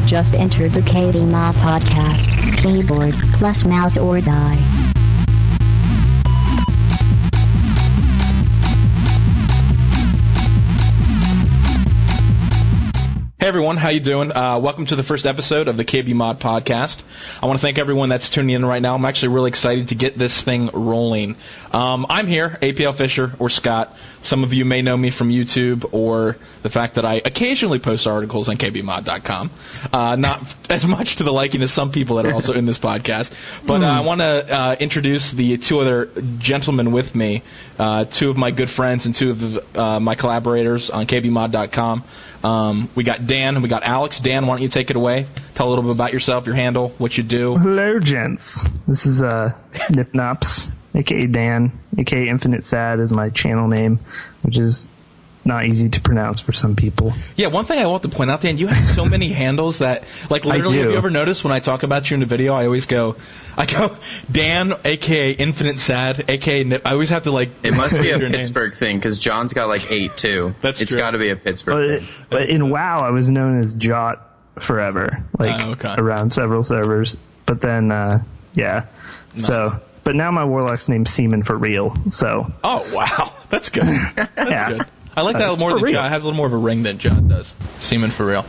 just entered the KBMOD podcast. Keyboard plus mouse or die. Hey everyone, how you doing? Welcome to the first episode of the KBMOD podcast. I want to thank everyone that's tuning in right now. I'm actually really excited to get this thing rolling. I'm here, Aplfisher or Scott. Some of you may know me from YouTube or the fact that I occasionally post articles on KBMOD.com. Not as much to the liking as some people that are also in this podcast. But I want to introduce the two other gentlemen with me, two of my good friends and two of my collaborators on KBMOD.com. We got Dan and we got Alex. Dan, why don't you take it away? Tell a little bit about yourself, your handle, what you do. Hello, gents. This is Nipnops, a.k.a. Dan, a.k.a. Infinite Sad is my channel name, which is not easy to pronounce for some people. Yeah, one thing I want to point out, Dan, you have so many handles that, like, literally, have you ever noticed when I talk about you in the video, I go, Dan, a.k.a. Infinite Sad, a.k.a. Nip. I always have to, like... It must be a Pittsburgh thing, because John's got, like, 8, too. That's true. It's got to be a Pittsburgh thing. But in WoW, I was known as Jot forever, around several servers. But then, yeah. Nice. So... But now my warlock's named Seaman for real, so... Oh, wow. That's good. That's good. I like that more than Jot. It has a little more of a ring than Jot does. Seaman for real.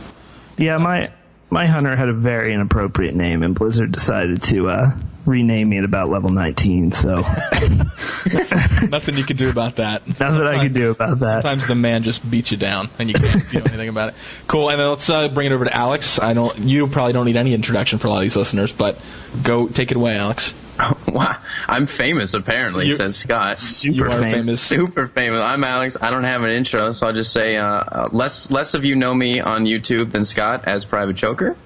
Yeah, my hunter had a very inappropriate name, and Blizzard decided to rename me at about level 19, so... Nothing you could do about that. That's what I could do about that. Sometimes the man just beats you down, and you can't do anything about it. Cool, and then let's bring it over to Alex. You probably don't need any introduction for a lot of these listeners, but go take it away, Alex. Wow, I'm famous apparently, says Scott. Super famous. Super famous. I'm Alex. I don't have an intro, so I'll just say less of you know me on YouTube than Scott as Private Joker,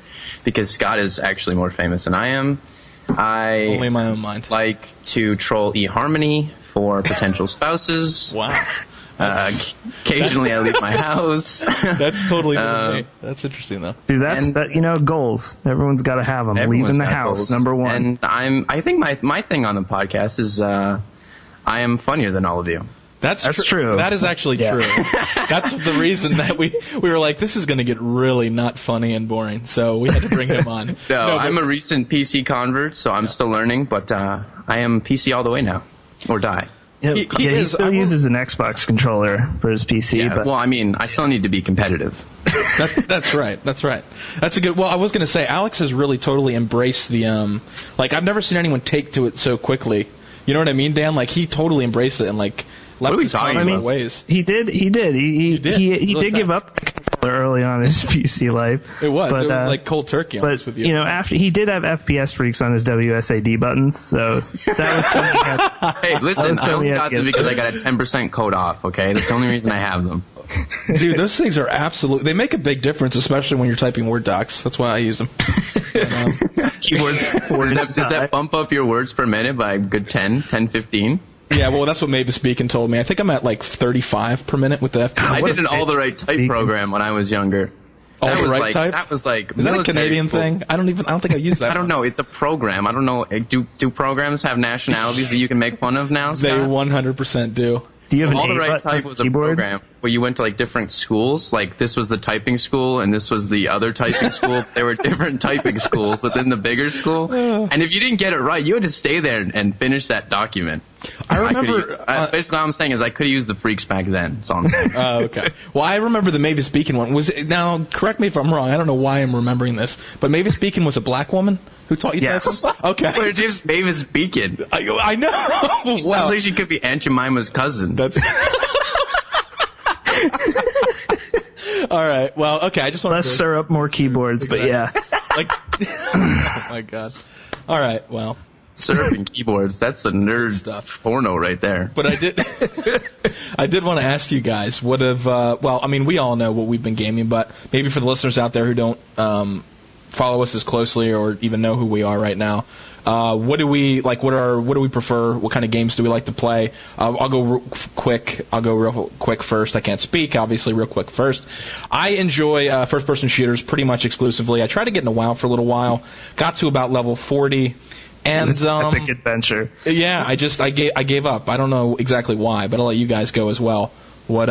because Scott is actually more famous than I am. Only in my own mind. Like to troll eHarmony for potential spouses. Wow. Occasionally I leave my house. That's totally me. That's interesting though. Dude, that's goals. Everyone's got to have them. Leaving the house, goals. Number one. And I think my thing on the podcast is I am funnier than all of you. That's true. That is actually true. That's the reason that we were like, this is going to get really not funny and boring, so we had to bring him on. I'm a recent PC convert, so I'm still learning, but I am PC all the way now, or die. Yeah, he still uses an Xbox controller for his PC. Yeah, but well, I mean, I still need to be competitive. That's right. That's a good. Well, I was going to say, Alex has really totally embraced the like, I've never seen anyone take to it so quickly. You know what I mean, Dan? Like, he totally embraced it and like. What are we talking about? Ways. He did. He did give up the controller early on in his PC life. It was like cold turkey. But with you know, after he did have FPS freaks on his WSAD buttons, so that was something. Hey, listen, I only got them because I got a 10% code off. Okay, that's the only reason I have them. Dude, those things are absolutely. They make a big difference, especially when you're typing Word docs. That's why I use them. Keyboard. Does that bump up your words per minute by a good 10, 15? Yeah, well, that's what Mavis Beacon told me. I think I'm at like 35 per minute with the FPS. I did an all the right type program when I was younger. All the right type? That was like is that a Canadian thing? I don't think I use that. I don't know. It's a program. I don't know. Do programs have nationalities that you can make fun of now, Scott? They 100% do. Do you have All the Right Type was a program where you went to like different schools. Like this was the typing school and this was the other typing school. There were different typing schools within the bigger school. And if you didn't get it right, you had to stay there and finish that document. I remember. Basically, what I'm saying is I could have used the freaks back then. So okay. Well, I remember the Mavis Beacon one. Now, correct me if I'm wrong. I don't know why I'm remembering this, but Mavis Beacon was a black woman who taught you yes. typing? Okay. But it's just Mavis Beacon. I know. Sounds like she could be Aunt Jemima's cousin. That's. All right. Well, okay. I just want to stir up more keyboards, but yeah. Like. Oh my God. All right. Well. Serving keyboards, that's the nerd stuff porno right there. But I did want to ask you guys, what have, well, I mean, we all know what we've been gaming, but maybe for the listeners out there who don't follow us as closely or even know who we are right now, what do we like? What do we prefer? What kind of games do we like to play? I'll go real quick first. I can't speak, obviously, real quick first. I enjoy first-person shooters pretty much exclusively. I tried to get into WoW for a little while, got to about level 40. And epic adventure. Yeah, I gave up. I don't know exactly why, but I'll let you guys go as well. What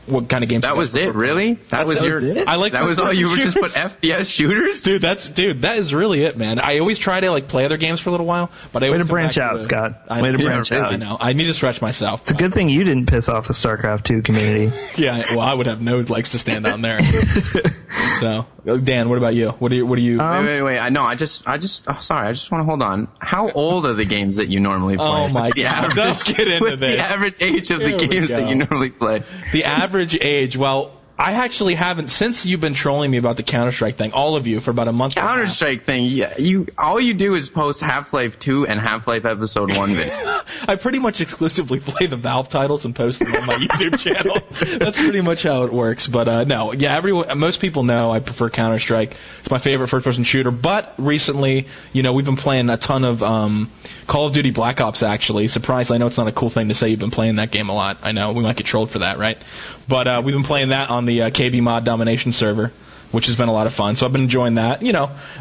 what kind of games. That was it, really? That was your. I like. That was all you would just put FPS shooters, dude. That is really it, man. I always try to like play other games for a little while, but I way to branch out, Scott. Way to branch out. I know. I need to stretch myself. It's a good thing you didn't piss off the StarCraft 2 community. Yeah, well, I would have no legs to stand on there. So, Dan, what about you? What do you? Wait. I just sorry. I just want to hold on. How old are the games that you normally play? Oh my God! Let's get into this. The average age of the games that you normally play. The average age. Well, I actually haven't, since you've been trolling me about the Counter-Strike thing, all of you, for about a month. Counter-Strike thing, yeah, all you do is post Half-Life 2 and Half-Life Episode 1 videos. I pretty much exclusively play the Valve titles and post them on my YouTube channel. That's pretty much how it works. But no, yeah, most people know I prefer Counter-Strike. It's my favorite first-person shooter. But recently, we've been playing a ton of Call of Duty Black Ops, actually. Surprised, I know it's not a cool thing to say you've been playing that game a lot. I know, we might get trolled for that, right? But we've been playing that on the KBMOD Domination server, which has been a lot of fun. So I've been enjoying that.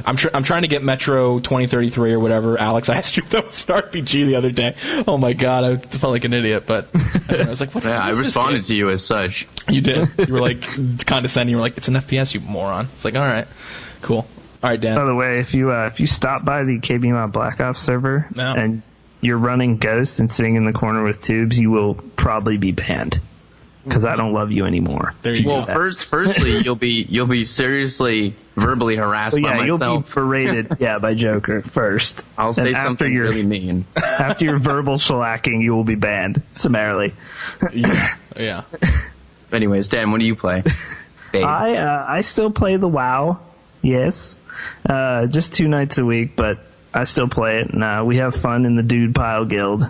I'm trying to get Metro 2033 or whatever. Alex, I asked you if that was an RPG the other day. Oh my God, I felt like an idiot. But I was like, what? Yeah, I responded to you as such. You did. You were like condescending. You were like, it's an FPS, you moron. It's like, all right, cool. All right, Dan. By the way, if you stop by the KBMOD Black Ops server and you're running Ghost and sitting in the corner with tubes, you will probably be banned. Because I don't love you anymore. There you go. Well, firstly, you'll be seriously verbally harassed by myself. You'll be berated, by Joker first. I'll say something really mean. After your verbal shellacking, you will be banned summarily. Yeah. Anyways, Dan, what do you play? I still play the WoW. Yes, just 2 nights a week, but I still play it. And we have fun in the Dude Pile Guild.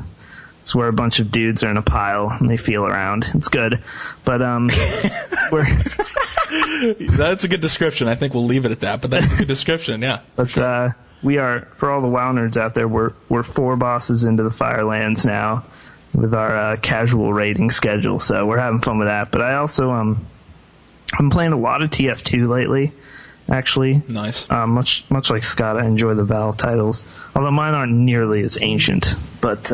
It's where a bunch of dudes are in a pile and they feel around. It's good. But that's a good description. I think we'll leave it at that. But that's a good description, yeah. But we are, for all the WoW nerds out there, we're 4 bosses into the Firelands now with our casual raiding schedule. So we're having fun with that. But I also I'm playing a lot of TF2 lately. Actually, nice. Much like Scott, I enjoy the Valve titles, although mine aren't nearly as ancient. But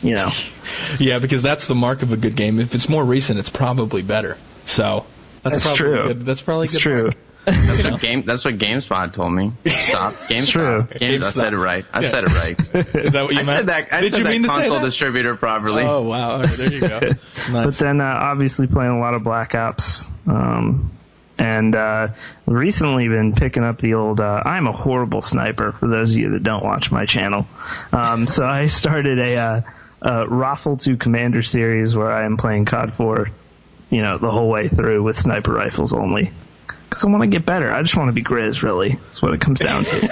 yeah, because that's the mark of a good game. If it's more recent, it's probably better. So that's probably true. Good. That's probably good. True. That's what GameSpot told me. Stop. GameSpot. True. I said it right. I said it right. Is that what you meant? I said that console distributor properly. Oh wow! All right, there you go. Nice. But then obviously playing a lot of Black Ops. And recently been picking up the old I'm a horrible sniper, for those of you that don't watch my channel. So I started a Raffle 2 Commander series where I am playing COD 4, the whole way through with sniper rifles only. Because I want to get better. I just want to be Grizz, really. That's what it comes down to.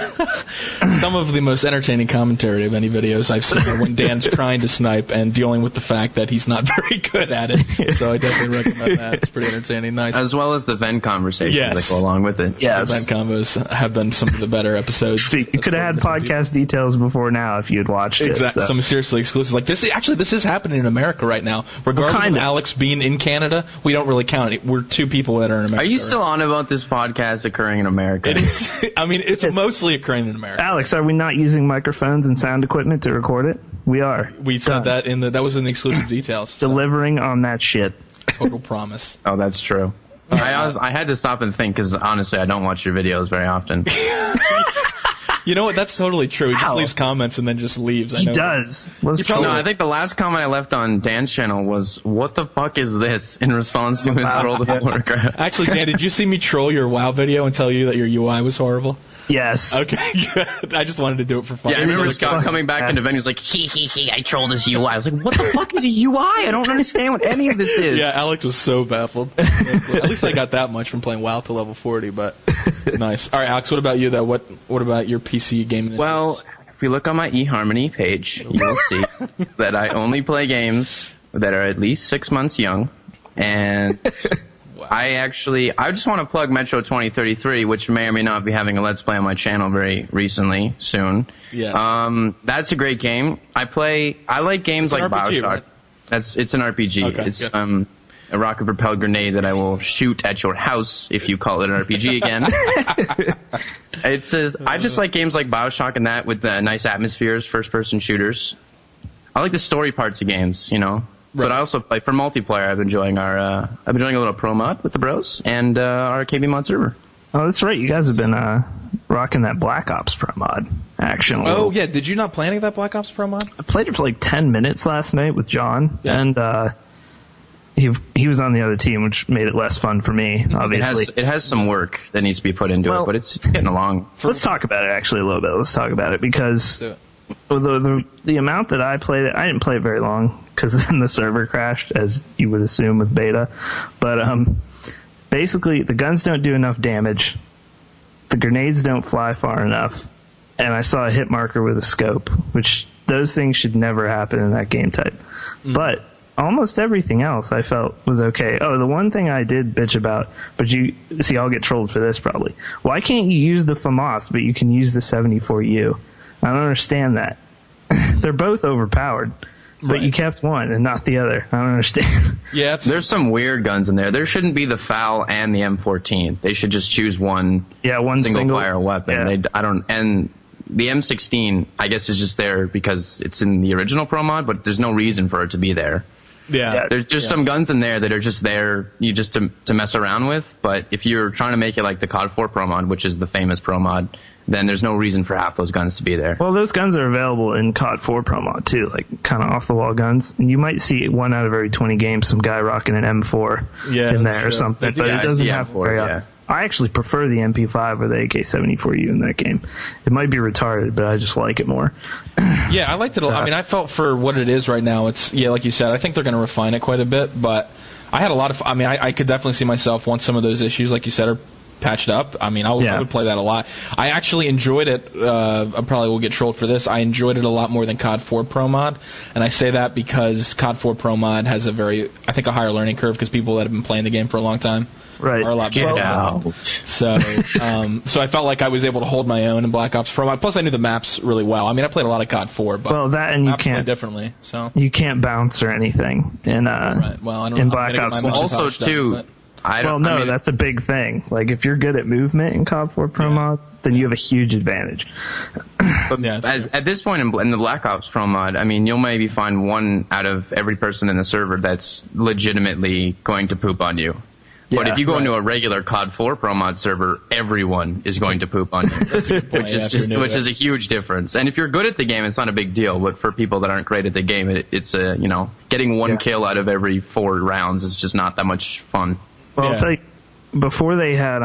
Some of the most entertaining commentary of any videos I've seen are when Dan's trying to snipe and dealing with the fact that he's not very good at it. So I definitely recommend that. It's pretty entertaining. Nice. As well as the Venn conversations that go along with it. Yes. The Venn combos have been some of the better episodes. See, you could have had podcast details before now if you had watched it. Exactly. Some seriously exclusive. Like this is happening in America right now. Regardless of Alex being in Canada, we don't really count it. We're 2 people that are in America. Are you still on about this podcast occurring in America? It is. I mean, it's mostly occurring in America. Alex, are we not using microphones and sound equipment to record it? We are. We said that that was in the exclusive details. So. Delivering on that shit. Total promise. Oh, that's true. I had to stop and think because honestly, I don't watch your videos very often. You know what? That's totally true. He just leaves comments and then just leaves. He does. I think the last comment I left on Dan's channel was, "What the fuck is this?" in response to his World of Warcraft. Actually, Dan, did you see me troll your WoW video and tell you that your UI was horrible? Yes. Okay, good. I just wanted to do it for fun. Yeah, I remember Scott coming back into venue, was like, he, I trolled his UI. I was like, what the fuck is a UI? I don't understand what any of this is. Yeah, Alex was so baffled. At least I got that much from playing WoW to level 40, but nice. All right, Alex, what about you, though? What about your PC gaming? Well, if you look on my eHarmony page, you'll see that I only play games that are at least 6 months young, and... I just want to plug Metro 2033, which may or may not be having a Let's Play on my channel very soon. Yeah. That's a great game. I like games like RPG, Bioshock. Right? It's an RPG. Okay, it's a rocket propelled grenade that I will shoot at your house if you call it an RPG again. It says I just like games like Bioshock and that with the nice atmospheres, first person shooters. I like the story parts of games, But I also play for multiplayer. I've been enjoying a little pro mod with the bros and our KBMOD server. Oh, that's right. You guys have been rocking that Black Ops Pro mod action. Oh, yeah. Did you not play any of that Black Ops Pro mod? I played it for like 10 minutes last night with John, and he was on the other team, which made it less fun for me, obviously. It has some work that needs to be put into it, but it's getting along. Let's talk about it, actually, a little bit. Let's talk about it, because the amount that I played it, I didn't play it very long, because then the server crashed, as you would assume with beta. But basically, the guns don't do enough damage, the grenades don't fly far enough, and I saw a hit marker with a scope, which those things should never happen in that game type. But almost everything else I felt was okay. Oh, the one thing I did bitch about, but you see, I'll get trolled for this probably. Why can't you use the FAMAS, but you can use the 74U? I don't understand that. They're both overpowered, but you kept one and not the other. I don't understand. Yeah, there's some weird guns in there. There shouldn't be the FAL and the M14. They should just choose one. Yeah, one single fire weapon. Yeah. And the M16, I guess, is just there because it's in the original Pro mod, but there's no reason for it to be there. Yeah. There's just some guns in there that are just there to mess around with, but if you're trying to make it like the COD 4 Pro mod, which is the famous Pro mod, then there's no reason for half those guns to be there. Well, those guns are available in COD 4 Pro mod too, like kind of off-the-wall guns. And you might see one out of every 20 games some guy rocking an M4 in there or something, but it doesn't have very often. I actually prefer the MP5 or the AK-74U in that game. It might be retarded, but I just like it more. Yeah, I liked it a lot. I mean, I felt for what it is right now, it's, like you said, I think they're going to refine it quite a bit, but I had a lot of, I could definitely see myself once some of those issues, like you said, are patched up. I mean, I would play that a lot. I actually enjoyed it. I probably will get trolled for this. I enjoyed it a lot more than COD 4 Pro Mod, and I say that because COD 4 Pro Mod has a higher learning curve because people that have been playing the game for a long time are a lot better. So I felt like I was able to hold my own in Black Ops Pro Mod. Plus, I knew the maps really well. I mean, I played a lot of COD 4, but that and you maps can't play differently. So you can't bounce or anything in Black Ops. Also, too. That's a big thing. Like, if you're good at movement in COD 4 Pro Mod, then you have a huge advantage. But at this point in the Black Ops Pro Mod, I mean, you'll maybe find one out of every person in the server that's legitimately going to poop on you. But if you go into a regular COD 4 Pro Mod server, everyone is going to poop on you, which is a huge difference. And if you're good at the game, it's not a big deal. But for people that aren't great at the game, it's getting one kill out of every 4 rounds is just not that much fun. Well, I'll tell you, before they had,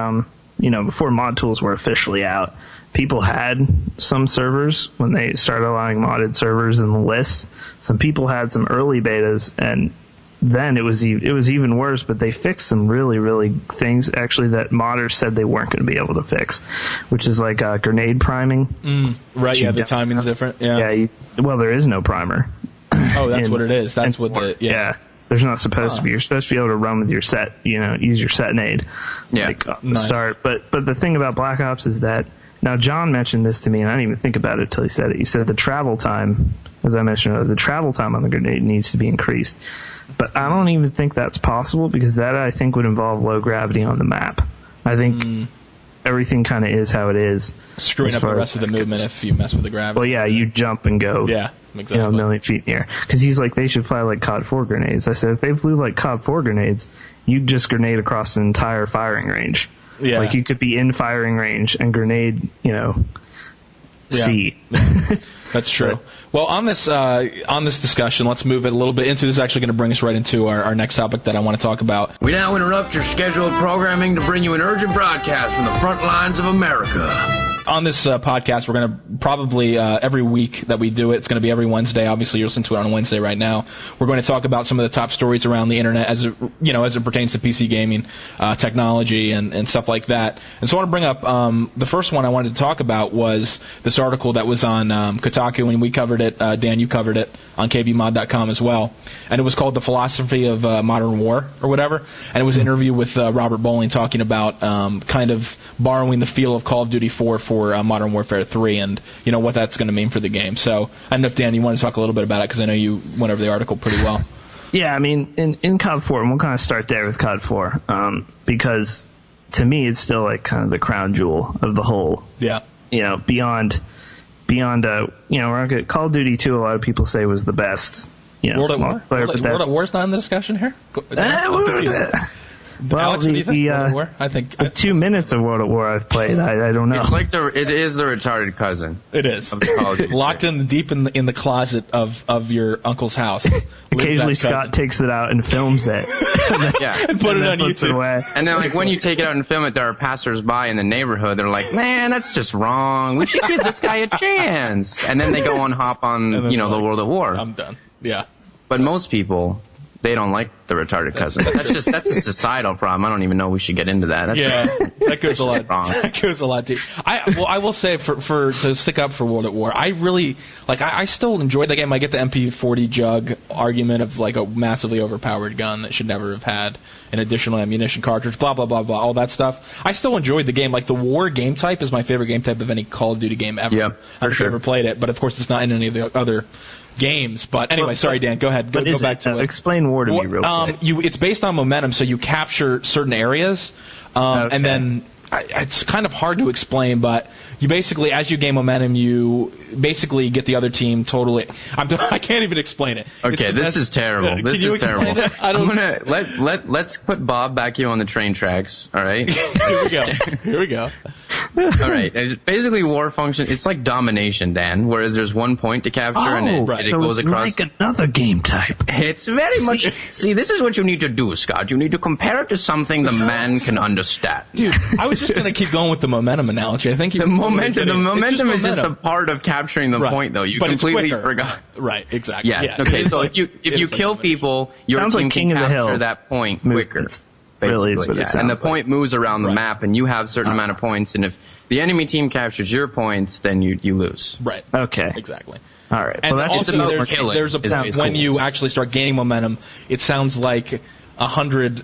before mod tools were officially out, people had some servers when they started allowing modded servers in the lists. Some people had some early betas, and then it was even worse. But they fixed some really, really things actually that modders said they weren't going to be able to fix, which is like grenade priming. Right? Yeah, the timing's different. Yeah. There is no primer. Oh, that's what it is. That's what the There's not supposed to be. You're supposed to be able to run with your set, use your set nade. Start. But the thing about Black Ops is that, now John mentioned this to me, and I didn't even think about it until he said it. He said the travel time, as I mentioned earlier, the travel time on the grenade needs to be increased. But I don't even think that's possible, because that, I think, would involve low gravity on the map. I think everything kind of is how it is. Screwing up the rest of the movement if you mess with the gravity. Well, yeah, you jump and go. Yeah. Exactly. A million feet in the air. Because he's like, they should fly like COD 4 grenades. I said, if they flew like COD 4 grenades, you'd just grenade across the entire firing range. Yeah. Like, you could be in firing range and grenade, C. Yeah. That's true. Well, on this discussion, let's move it a little bit into this. Is actually going to bring us right into our next topic that I want to talk about. We now interrupt your scheduled programming to bring you an urgent broadcast from the front lines of America. On this podcast, we're going to probably every week that we do it, it's going to be every Wednesday. Obviously, you're listening to it on Wednesday right now. We're going to talk about some of the top stories around the internet as it pertains to PC gaming, technology, and stuff like that. And so I want to bring up the first one I wanted to talk about was this article that was on Kotaku, and we covered it. Dan, you covered it on KBMOD.com as well. And it was called The Philosophy of Modern War or whatever. And it was an interview with Robert Bowling talking about kind of borrowing the feel of Call of Duty 4 for Modern Warfare 3 and what that's going to mean for the game. So I don't know if, Dan, you want to talk a little bit about it, because I know you went over the article pretty well. Yeah, I mean, in COD 4, and we'll kind of start there with COD 4, because to me it's still like kind of the crown jewel of the whole. Yeah. Beyond Call of Duty 2, a lot of people say was the best World at War? multiplayer, but World at War's not in the discussion here? Well, Alex, what do you think? World at War? I think the 2 minutes of World at War I've played, I don't know. It's like it is the retarded cousin. It is. Of the Call of Duty Locked series. in deep in the closet of your uncle's house. Occasionally Scott takes it out and films it. Yeah. and put it on puts it YouTube. away. And then, like, when you take it out and film it, there are passersby in the neighborhood. They're like, man, that's just wrong. We should give this guy a chance. And then they go and hop on, then the they're like, World at War. I'm done. Yeah. But most people, they don't like the retarded cousin. That's a societal problem. I don't even know we should get into that. That's That goes a lot. wrong. That goes a lot deep. I will say for to stick up for World at War, I really I still enjoyed the game. I get the MP40 jug argument of like a massively overpowered gun that should never have had an additional ammunition cartridge, blah blah blah blah, all that stuff. I still enjoyed the game. Like the war game type is my favorite game type of any Call of Duty game ever. Yep, I've sure. never played it, but of course it's not in any of the other games. But anyway, sorry Dan, go ahead. Go back to it. Explain War to me real quick. It's based on momentum, so you capture certain areas, Okay. and then it's kind of hard to explain, but you basically, as you gain momentum, you basically get the other team totally. I can't even explain it. Okay, this is terrible. Can This you is explain terrible. it? I don't. I'm gonna let's put Bob back here on the train tracks. All right. Here we go. Here we go. All right. Basically, war function. It's like domination, Dan. Whereas there's one point to capture, and it so goes it's across. like another game type. It's very much. See, this is what you need to do, Scott. You need to compare it to something the man can understand. Dude, I was just gonna keep going with the momentum analogy. I think The momentum is just a part of capturing the Right. point, though. You But it's completely quicker. forgot. Right. Exactly. Yes. Yeah. Okay. It's So like- if you it's like kill momentum. people, your Sounds team like King can of the capture Hill that point quicker. movements. Really is what it And the sounds point moves around the Right. map, and you have a certain amount of points. And if the enemy team captures your points, then you lose. Right. Okay. Exactly. All right. And well, that's also, about there's, killing there's a is point basically when you what actually start gaining momentum, it sounds like 100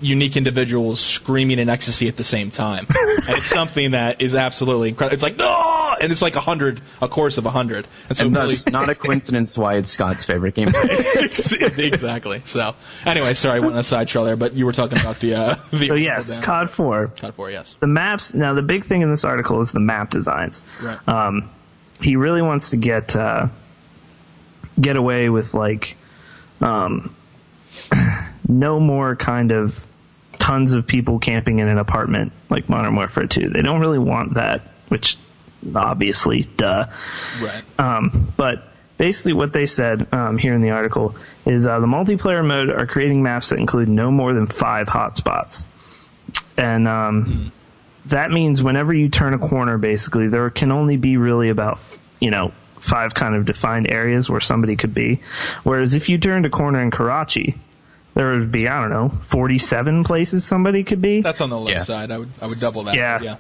unique individuals screaming in ecstasy at the same time. And it's something that is absolutely incredible. It's like, no! And it's like 100, a course of 100. And so And really, thus, not a coincidence why it's Scott's favorite game. exactly. So, anyway, sorry, I went on a side trail there, but you were talking about the so yes, COD 4. COD 4, yes. The maps. Now, the big thing in this article is the map designs. Right. He really wants to get away with like no more kind of tons of people camping in an apartment like Modern Warfare 2. They don't really want that, which obviously, duh. Right. But basically what they said here in the article is the multiplayer mode are creating maps that include no more than 5 hotspots. And that means whenever you turn a corner, basically, there can only be really about, 5 kind of defined areas where somebody could be. Whereas if you turned a corner in Karachi, there would be, 47 places somebody could be. That's on the low side. I would double that. Yeah.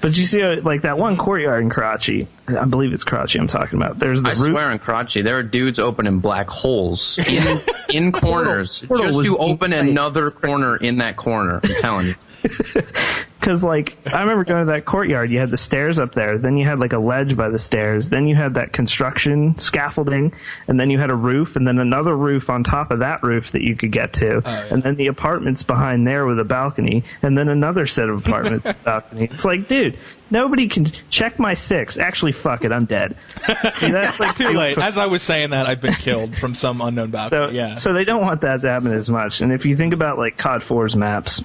But you see, like that one courtyard in Karachi, I believe it's Karachi I'm talking about. There's the I swear in Karachi, there are dudes opening black holes in corners Portal just was to open insane. another corner in that corner. I'm telling you. Because, like, I remember going to that courtyard. You had the stairs up there. Then you had, like, a ledge by the stairs. Then you had that construction scaffolding. And then you had a roof. And then another roof on top of that roof that you could get to. yeah. And then the apartments behind there with a balcony. And then another set of apartments with a balcony. It's like, dude, nobody can check my 6. Actually, fuck it. I'm dead. See, that's like Too late. As I was saying that, I've been killed from some unknown battle. So they don't want that to happen as much. And if you think about, like, COD 4's maps,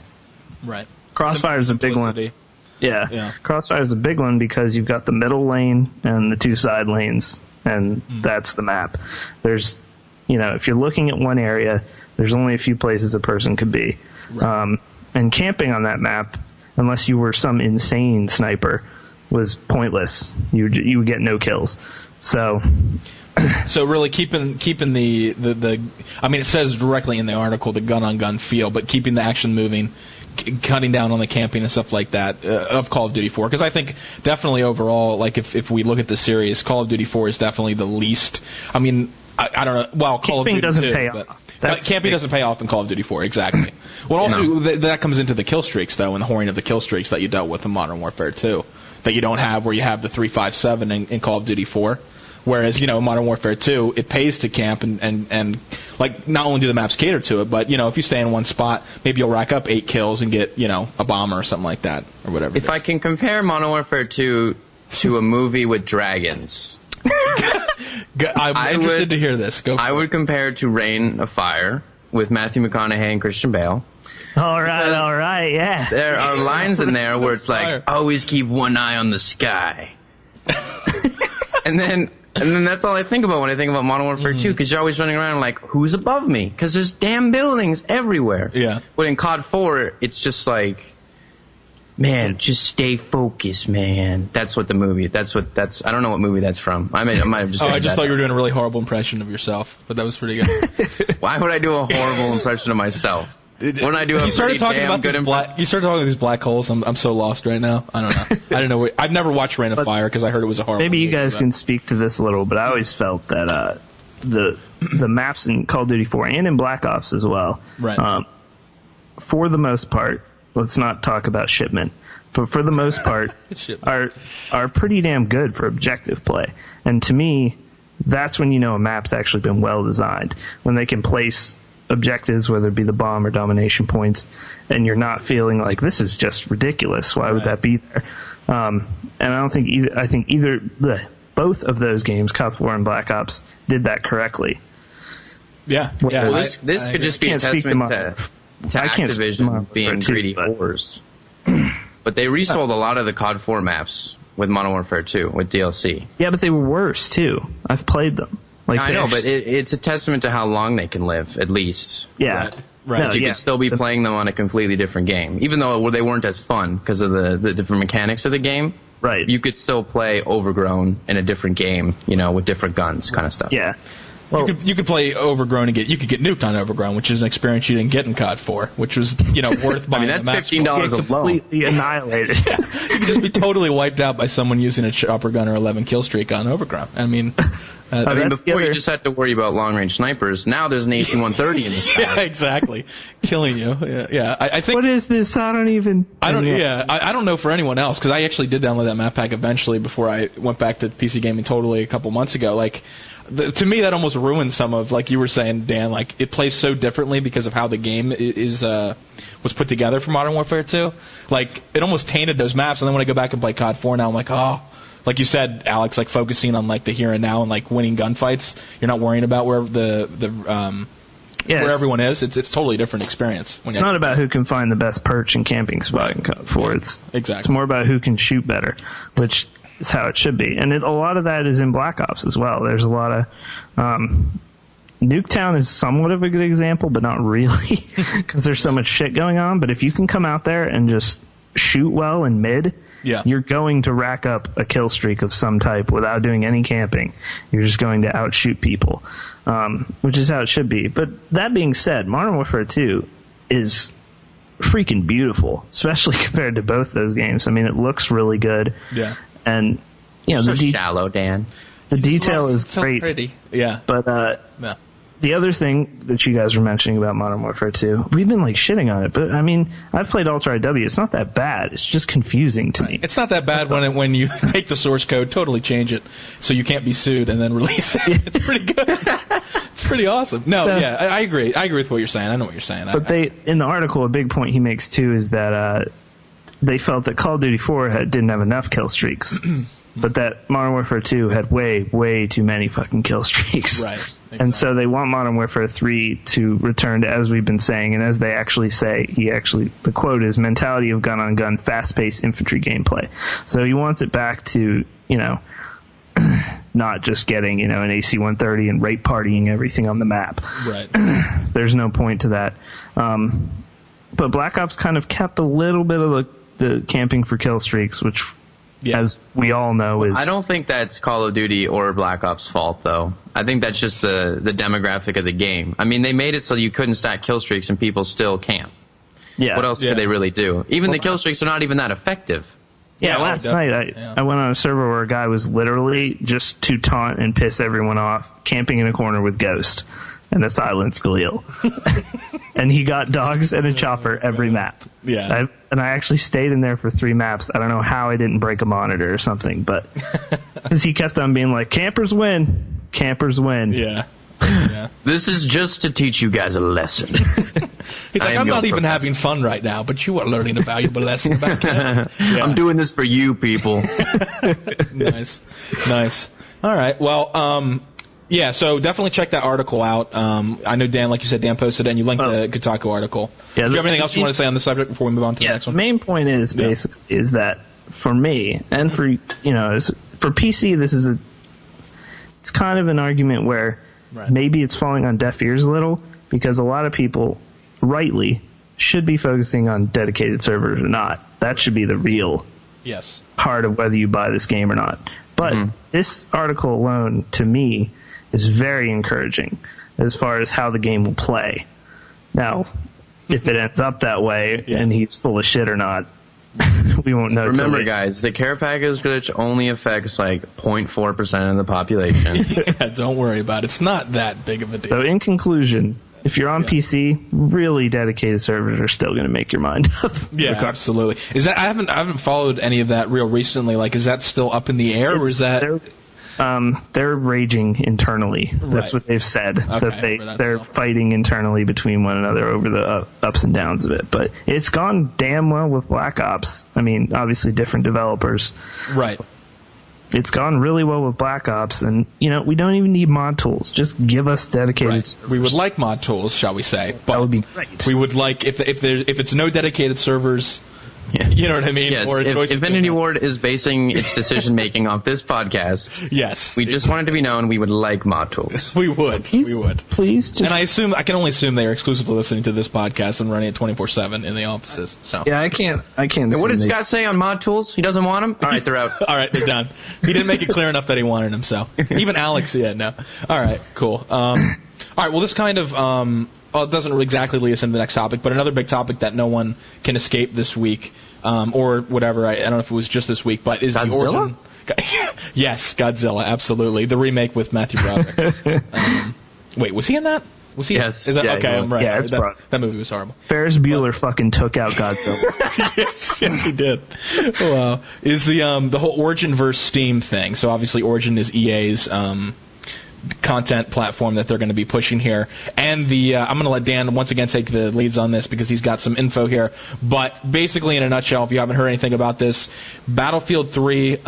Right. Crossfire is a big one. Simplicity. Yeah. Crossfire is a big one because you've got the middle lane and the 2 side lanes, and that's the map. There's, if you're looking at one area, there's only a few places a person could be. Right. And camping on that map, unless you were some insane sniper, was pointless. You would get no kills. So really keeping the I mean, it says directly in the article the gun-on-gun feel, but keeping the action moving, cutting down on the camping and stuff like that of Call of Duty 4. Because I think definitely overall, like if we look at the series, Call of Duty 4 is definitely the least. I mean, I don't know. Well, Call of camping Duty doesn't 2, pay but off. camping doesn't pay off in Call of Duty 4, exactly. Well, also that comes into the kill streaks though, and the hoarding of the kill streaks that you dealt with in Modern Warfare 2, that you don't have where you have the 357 in Call of Duty 4. Whereas, in Modern Warfare 2, it pays to camp and like, not only do the maps cater to it, but, if you stay in one spot, maybe you'll rack up 8 kills and get, a bomber or something like that, or whatever. If I can compare Modern Warfare 2 to a movie with dragons. I'm interested to hear this. Go. I would compare it to Reign of Fire with Matthew McConaughey and Christian Bale. All right, yeah. There are lines in there where it's like, always keep one eye on the sky. and then that's all I think about when I think about Modern Warfare 2, because you're always running around like, who's above me? Because there's damn buildings everywhere. Yeah. But in COD 4, it's just like, man, just stay focused, man. That's what the movie. I don't know what movie that's from. I might have just. I just thought you were doing a really horrible impression of yourself, but that was pretty good. Why would I do a horrible impression of myself? When I do a you started talking about good you started talking about these black holes. I'm so lost right now. I don't know. I don't know. I've never watched Rain of Fire because I heard it was a horrible. Maybe you movie, guys can speak to this a little, but I always felt that the maps in Call of Duty 4 and in Black Ops as well, right? For the most part, let's not talk about shipment, but for the most part, are pretty damn good for objective play. And to me, that's when you know a map's actually been well designed, when they can place objectives, whether it be the bomb or domination points, and you're not feeling like this is just ridiculous. Why would that be there? And I don't think both of those games, COD 4 and Black Ops, did that correctly. Yeah. Well, this could just be a testament to Activision being greedy whores. But they resold a lot of the COD 4 maps with Modern Warfare 2 with DLC. Yeah, but they were worse too. I've played them. I know, but it's a testament to how long they can live, at least. Yeah. Right. No, you can still be playing them on a completely different game. Even though they weren't as fun because of the different mechanics of the game. Right. You could still play Overgrown in a different game, with different guns kind of stuff. Yeah. Well, you could play Overgrown and you could get nuked on Overgrown, which is an experience you didn't get in COD 4, which was worth buying. That's $15 alone. Completely annihilated. You could just be totally wiped out by someone using a chopper gun or 11 kill streak on Overgrown. I mean, before you just had to worry about long-range snipers. Now there's an AC-130 in the sky. Yeah, exactly, killing you. Yeah. I think. What is this? I don't know for anyone else, because I actually did download that map pack eventually before I went back to PC gaming totally a couple months ago. Like, to me, that almost ruined some of, like you were saying, Dan. Like, it plays so differently because of how the game was put together for Modern Warfare 2. Like, it almost tainted those maps. And then when I go back and play COD 4 now, I'm like, oh. Like you said, Alex, like focusing on like the here and now and like winning gunfights. You're not worrying about where where everyone is. It's a totally different experience. It's not about who can find the best perch and camping spot in COD 4. It's more about who can shoot better, which is how it should be. And a lot of that is in Black Ops as well. There's a lot of Nuketown is somewhat of a good example, but not really, because there's so much shit going on. But if you can come out there and just shoot well in mid, you're going to rack up a kill streak of some type without doing any camping. You're just going to outshoot people, which is how it should be. But that being said, Modern Warfare 2 is freaking beautiful, especially compared to both those games. I mean, it looks really good. Yeah. And, so shallow, Dan. The detail is so great. Pretty. Yeah. But the other thing that you guys were mentioning about Modern Warfare 2, we've been like shitting on it, but I mean, I've played Ultra IW. It's not that bad. It's just confusing to me. It's not that bad when you take the source code, totally change it so you can't be sued, and then release it. It's pretty good. It's pretty awesome. No, I agree. I agree with what you're saying. I know what you're saying. But in the article, a big point he makes too is that they felt that Call of Duty 4 didn't have enough kill streaks. But that Modern Warfare 2 had way, way too many fucking kill streaks. Right. Exactly. And so they want Modern Warfare 3 to return to, as we've been saying, and as they actually say, the quote is, mentality of gun-on-gun, fast-paced infantry gameplay. So he wants it back to, not just getting, an AC-130 and rape partying everything on the map. Right. There's no point to that. But Black Ops kind of kept a little bit of the camping for kill streaks, which... Yeah. As we all know, is... I don't think that's Call of Duty or Black Ops' fault, though. I think that's just the demographic of the game. I mean, they made it so you couldn't stack kill streaks and people still camp. Yeah. What else could they really do? Even the kill streaks are not even that effective. Yeah, last night I went on a server where a guy was literally just to taunt and piss everyone off, camping in a corner with Ghost and a silenced Galil. And he got dogs and a chopper every map. Yeah. I actually stayed in there for 3 maps. I don't know how I didn't break a monitor or something, but because he kept on being like, campers win. Campers win. Yeah. This is just to teach you guys a lesson. He's like, I'm not even having fun right now, but you are learning a valuable lesson about camp. Yeah. I'm doing this for you, people. Nice. All right. Well, Yeah, so definitely check that article out. I know Dan, like you said, Dan posted it, and you linked the Kotaku article. Yeah, Do you have anything else you want to say on the subject before we move on to the next one? The main point is basically is that for me and for for PC, it's kind of an argument where maybe it's falling on deaf ears a little, because a lot of people rightly should be focusing on dedicated servers or not. That should be the real part of whether you buy this game or not. But this article alone, to me, is very encouraging as far as how the game will play. Now, if it ends up that way and he's full of shit or not, we won't know. Remember, guys, the care package glitch only affects like 0.4% of the population. Yeah, don't worry about it. It's not that big of a deal. So, in conclusion, if you're on PC, really dedicated servers are still going to make your mind up. Yeah, absolutely. Is that I haven't followed any of that real recently. Like, is that still up in the air, or is that? They're raging internally. That's what they've said. Okay, they're fighting internally between one another over the ups and downs of it. But it's gone damn well with Black Ops. I mean, obviously different developers. Right. It's gone really well with Black Ops, and we don't even need mod tools. Just give us dedicated. Right. We would like mod tools, shall we say? But that would be great. We would like if it's no dedicated servers. Yeah. You know what I mean? Yes, or if Infinity Ward is basing its decision-making off this podcast, we just want it to be known we would like mod tools. We would. Please. Just... And I can only assume they are exclusively listening to this podcast and running it 24/7 in the offices. So yeah, I can't. What did Scott say on mod tools? He doesn't want them? All right, they're out. All right, they're done. He didn't make it clear enough that he wanted them, so. Even Alex, no. All right, cool. All right, well, this kind of... it doesn't really exactly lead us into the next topic, but another big topic that no one can escape this week, or whatever, I don't know if it was just this week, but is Godzilla? the origin... Yes, Godzilla, absolutely. The remake with Matthew Broderick. Wait, was he in that? Was he? Yes. Is that okay? I'm right. Yeah, it's that movie was horrible. Ferris Bueller fucking took out Godzilla. yes, he did. Wow. Is the whole Origin versus Steam thing? So obviously, Origin is EA's content platform that they're going to be pushing here, and I'm going to let Dan once again take the leads on this because he's got some info here. But basically, in a nutshell, if you haven't heard anything about this, Battlefield 3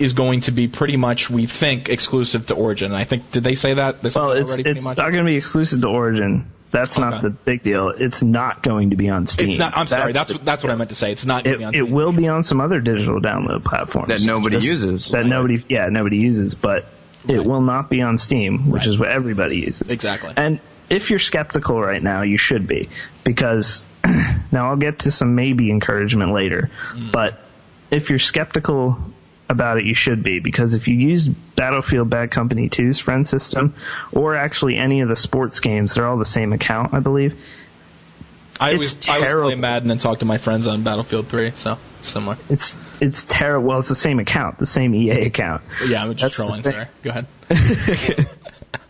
is going to be pretty much, we think, exclusive to Origin. I think, did they say that? It's not going to be exclusive to Origin. That's not the big deal. It's not going to be on Steam. It's not. I'm sorry. That's what I meant to say. It's not going to be on Steam. It will be on some other digital download platforms that nobody uses. Nobody uses, but it will not be on Steam, which is what everybody uses. Exactly. And if you're skeptical right now, you should be, because now I'll get to some maybe encouragement later, but if you're skeptical about it, you should be, because if you use Battlefield Bad Company 2's friend system, or actually any of the sports games, they're all the same account, I believe. I was playing Madden and talked to my friends on Battlefield 3, so it's similar. It's terrible. Well, it's the same account, the same EA account. Yeah, I'm just trolling. Sorry. Go ahead.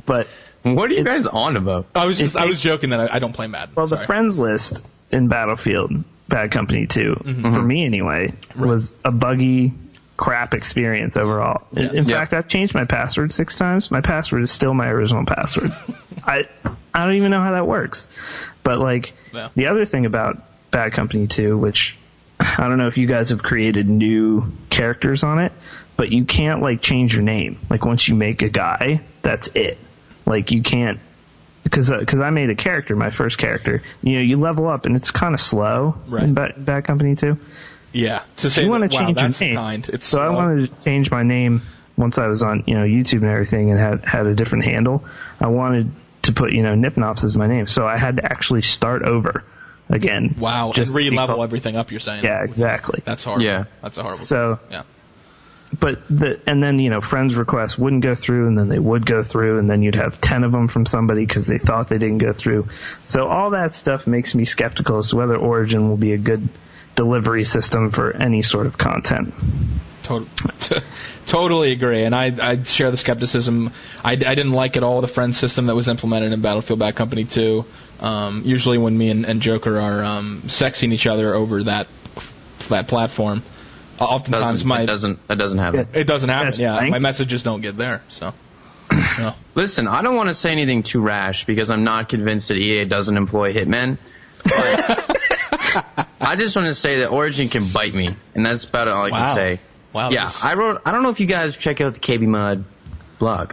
But what are you guys on about? I was joking that I don't play Madden. Well, the friends list in Battlefield Bad Company 2, for me anyway, was a buggy, crap experience overall. In fact, I've changed my password 6 times. My password is still my original password. I don't even know how that works. But the other thing about Bad Company 2, which I don't know if you guys have created new characters on it, but you can't change your name. Once you make a guy, that's it. You can't, because I made a character, my first character. You level up and it's kind of slow in Bad Company 2. Yeah, to say you want to change your name. It's so I wanted to change my name once I was on YouTube and everything, and had a different handle. I wanted to put Nipnops as my name, so I had to actually start over again. Wow, just re-level everything up. You're saying? Yeah, exactly. That's horrible. Yeah, that's a horrible. So yeah. But then friends' requests wouldn't go through, and then they would go through, and then you'd have 10 of them from somebody because they thought they didn't go through. So all that stuff makes me skeptical as to whether Origin will be a good delivery system for any sort of content. Totally agree, and I share the skepticism. I didn't like at all the friend system that was implemented in Battlefield Bad Company 2. Usually when me and Joker are sexing each other over that platform, oftentimes that doesn't happen. It doesn't happen. Yeah, my messages don't get there. So. No. Listen, I don't want to say anything too rash because I'm not convinced that EA doesn't employ hitmen. But I just want to say that Origin can bite me, and that's about all I can say. Wow. Yeah, I don't know if you guys check out the KBMOD blog.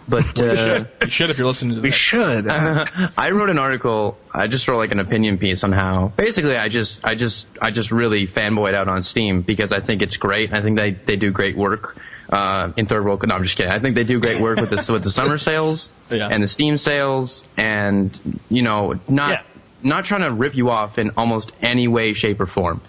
But You should if you're listening to this. We should. I wrote an article. I just wrote like an opinion piece on how basically I just really fanboyed out on Steam because I think it's great. I think they do great work in third world. No, I'm just kidding. I think they do great work with the summer sales and the Steam sales, and not trying to rip you off in almost any way, shape, or form.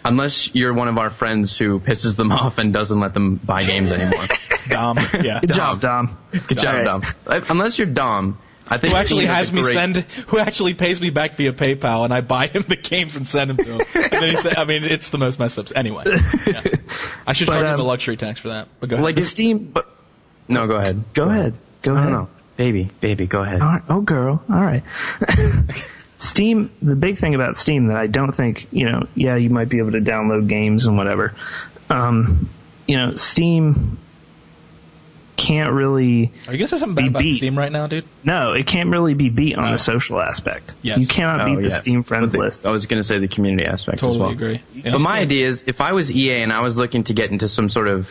Unless you're one of our friends who pisses them off and doesn't let them buy games anymore. Dom, yeah. Good job, Dom. Good job, Dom. Unless you're Dom, I think Who actually Steam who actually pays me back via PayPal, and I buy him the games and send them to him. And then he said, I mean, it's the most messed up. Anyway, yeah. I should charge him a luxury tax for that. But go ahead. Like Steam. No, go ahead. Go ahead. No. Baby, go ahead. All right. Oh, girl. All right. Steam, the big thing about Steam that I don't think, you might be able to download games and whatever. Steam can't really. Are you going to say something bad about Steam right now, dude? No, it can't really be beat on the social aspect. Yes. You cannot beat the Steam friends list. I was going to say the community aspect totally as well. Agree. Yeah, but my idea is, if I was EA and I was looking to get into some sort of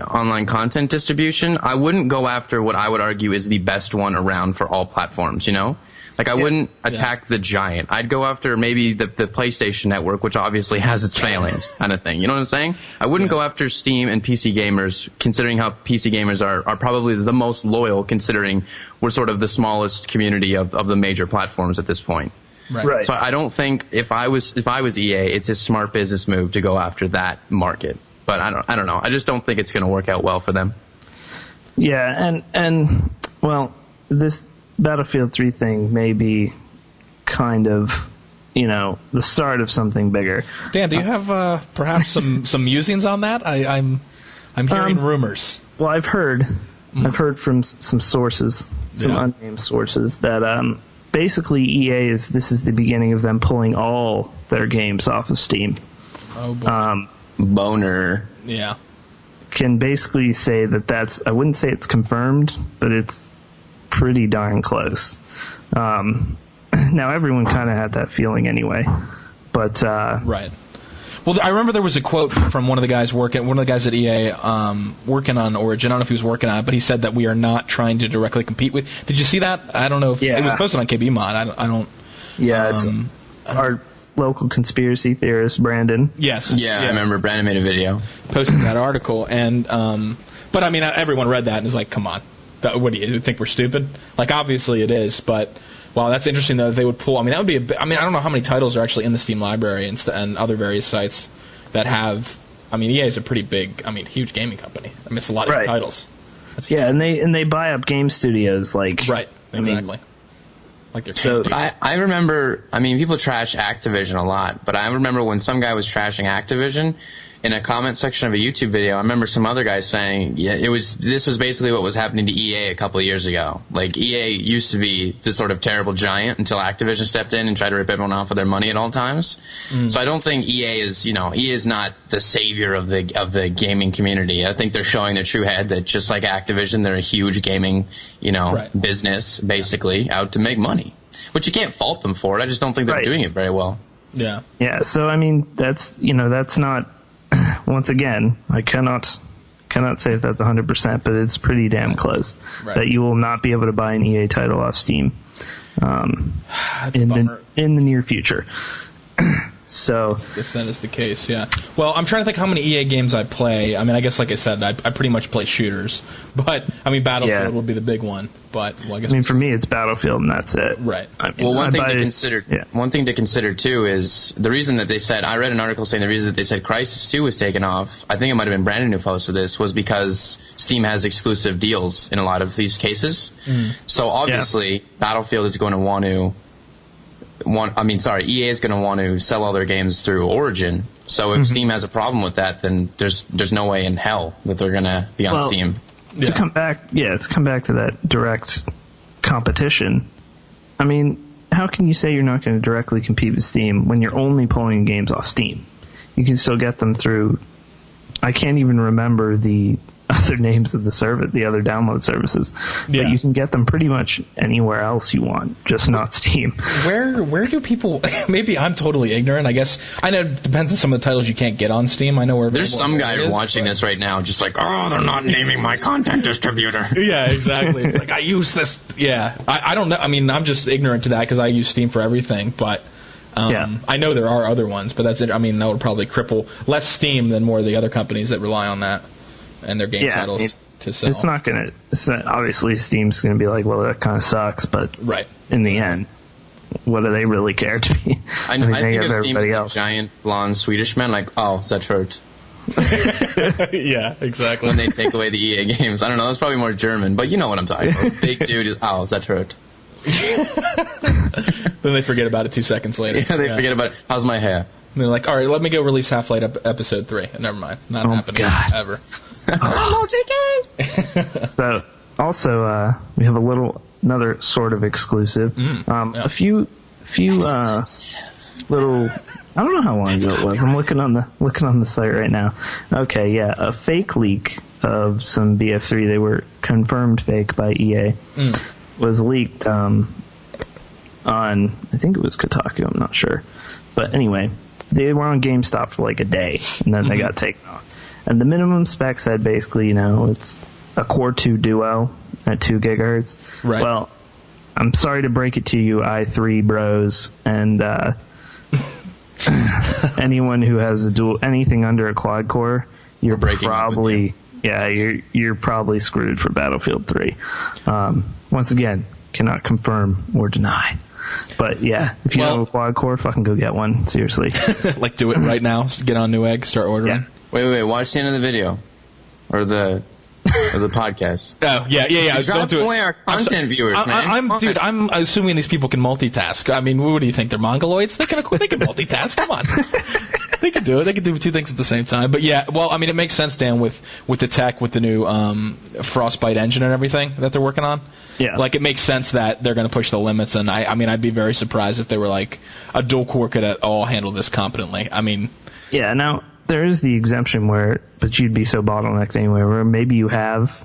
online content distribution, I wouldn't go after what I would argue is the best one around for all platforms, Like, I wouldn't attack the giant. I'd go after maybe the PlayStation Network, which obviously has its failings, kind of thing. You know what I'm saying? I wouldn't go after Steam and PC gamers, considering how PC gamers are probably the most loyal, considering we're sort of the smallest community of the major platforms at this point. Right. So I don't think if I was EA, it's a smart business move to go after that market. But I don't know. I just don't think it's going to work out well for them. Yeah, and well, this Battlefield 3 thing may be kind of, the start of something bigger. Dan, do you have perhaps some musings on that? I'm hearing rumors. Well, I've heard from some sources, some unnamed sources, that basically EA this is the beginning of them pulling all their games off of Steam. Oh boy. Boner. Yeah. Can basically say that's, I wouldn't say it's confirmed, but it's pretty darn close. Now everyone kind of had that feeling anyway, but right. Well, I remember there was a quote from one of the guys at EA working on Origin. I don't know if he was working on it, but he said that we are not trying to directly compete with. Did you see that? I don't know if it was posted on KBMOD. I don't. Yeah, our local conspiracy theorist Brandon. Yes. Yeah, I remember Brandon made a video posting that article, and but I mean everyone read that and is like, come on. What do you think we're stupid? Like, obviously it is, but wow, that's interesting though. They would pull. I mean, that would be. I don't know how many titles are actually in the Steam library and other various sites that have. I mean, EA is a pretty big, huge gaming company. I mean, it's a lot of titles. And they buy up game studios like. Right. Exactly. Like they're so I remember. I mean, people trash Activision a lot, but I remember when some guy was trashing Activision in a comment section of a YouTube video. I remember some other guys saying, this was basically what was happening to EA a couple of years ago. Like, EA used to be the sort of terrible giant until Activision stepped in and tried to rip everyone off of their money at all times. So I don't think EA is not the savior of the gaming community. I think they're showing their true head that just like Activision, they're a huge gaming, business basically out to make money. Which you can't fault them for it. I just don't think they're doing it very well. Yeah. Yeah. So I mean, that's not. Once again, I cannot say if that's 100%, but it's pretty damn close that you will not be able to buy an EA title off Steam in the near future. So if that is the case, yeah. Well, I'm trying to think how many EA games I play. I mean, I guess like I said, I pretty much play shooters, but I mean, Battlefield will be the big one. But I guess for me, it's Battlefield, and that's it. Right. One thing to consider too is the reason that they said. I read an article saying the reason that they said Crysis 2 was taken off. I think it might have been Brandon who posted this. Was because Steam has exclusive deals in a lot of these cases. So obviously, Battlefield is going to want to. EA is going to want to sell all their games through Origin. So if Steam has a problem with that, then there's no way in hell that they're going to be on Steam. To come back to that direct competition. I mean, how can you say you're not going to directly compete with Steam when you're only pulling games off Steam? You can still get them through. I can't even remember the other names of the other download services. Yeah. But you can get them pretty much anywhere else you want, just not Steam. Where do people? Maybe I'm totally ignorant. I guess I know it depends on some of the titles you can't get on Steam. I know where there's some guy watching this right now, just like, oh, they're not naming my content distributor. Yeah, exactly. It's like I use this. Yeah, I don't know. I mean, I'm just ignorant to that because I use Steam for everything, but. I know there are other ones, but that's it. I mean, that would probably cripple less Steam than more of the other companies that rely on that and their game titles to sell. It's not going to. Obviously, Steam's going to be like, well, that kind of sucks, but in the end, what do they really care to be? I think of Steam as a giant blonde Swedish man, like, oh, Zetrot. Yeah, exactly. When they take away the EA games. I don't know, that's probably more German, but you know what I'm talking about. Big dude is, oh, Zetrot. Then they forget about it 2 seconds later. Yeah, they forget about it. How's my hair? And they're like, all right, let me go release Half-Life Episode 3. Never mind. Not happening ever. So, also, we have another sort of exclusive. A few little. I don't know how long ago it was. I'm looking on the site right now. Okay, yeah, a fake leak of some BF3. They were confirmed fake by EA. Was leaked on, I think it was Kotaku, I'm not sure. But anyway, they were on GameStop for like a day, and then they got taken off. And the minimum spec said basically, it's a Core 2 Duo at 2 gigahertz. Right. Well, I'm sorry to break it to you, i3 bros, and anyone who has anything under a quad core, you're probably... Yeah, you're probably screwed for Battlefield 3. Once again, cannot confirm or deny. But yeah, if you have a quad core, fucking go get one. Seriously. Like, do it right now. Get on Newegg, start ordering. Yeah. Wait. Watch the end of the video. Or the podcast. Oh, yeah. You're dropping away our content viewers, man. I'm assuming these people can multitask. I mean, what do you think? They're Mongoloids? They can multitask. Come on. They could do it. They could do two things at the same time. But yeah, well, I mean, it makes sense, Dan, with the tech, with the new Frostbite engine and everything that they're working on. Yeah. Like, it makes sense that they're going to push the limits, and I mean, I'd be very surprised if they were like, a dual core could at all handle this competently. I mean... Yeah, now, there is the exemption but you'd be so bottlenecked anyway, where maybe you have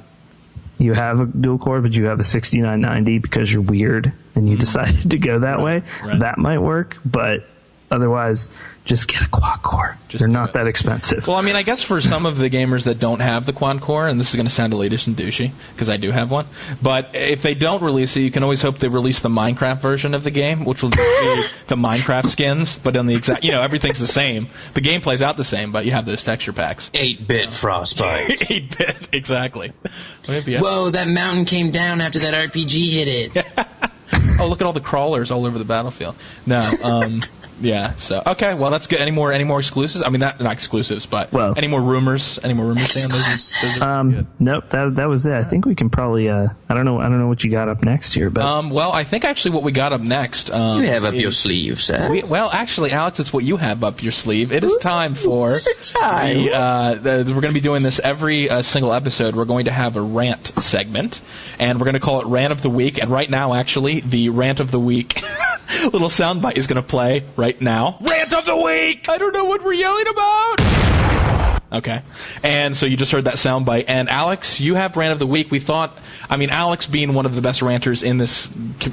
a dual core, but you have a 6990 because you're weird, and you decided to go that way. Right. That might work, but otherwise... Just get a quad core. They're not that expensive. Well, I mean, I guess for some of the gamers that don't have the quad core, and this is going to sound elitist and douchey, because I do have one, but if they don't release it, you can always hope they release the Minecraft version of the game, which will be the Minecraft skins, but on the exact, everything's the same. The game plays out the same, but you have those texture packs. 8-bit Frostbite. 8-bit, exactly. Whoa, that mountain came down after that RPG hit it. Oh, look at all the crawlers all over the battlefield. No, yeah. So okay, well that's good. Any more exclusives? I mean, not exclusives, but any more rumors? Any more rumors? Dan? Nope. That was it. I think we can probably. I don't know what you got up next here, but well, I think actually what we got up next. You have up your sleeve, sir. Well, actually, Alex, it's what you have up your sleeve. It is time for. We're going to be doing this every single episode. We're going to have a rant segment, and we're going to call it Rant of the Week. And right now, actually, the Rant of the Week. Little soundbite is going to play right now. Rant of the Week! I don't know what we're yelling about! Okay. And so you just heard that soundbite. And Alex, you have Rant of the Week. We thought, Alex being one of the best ranters in this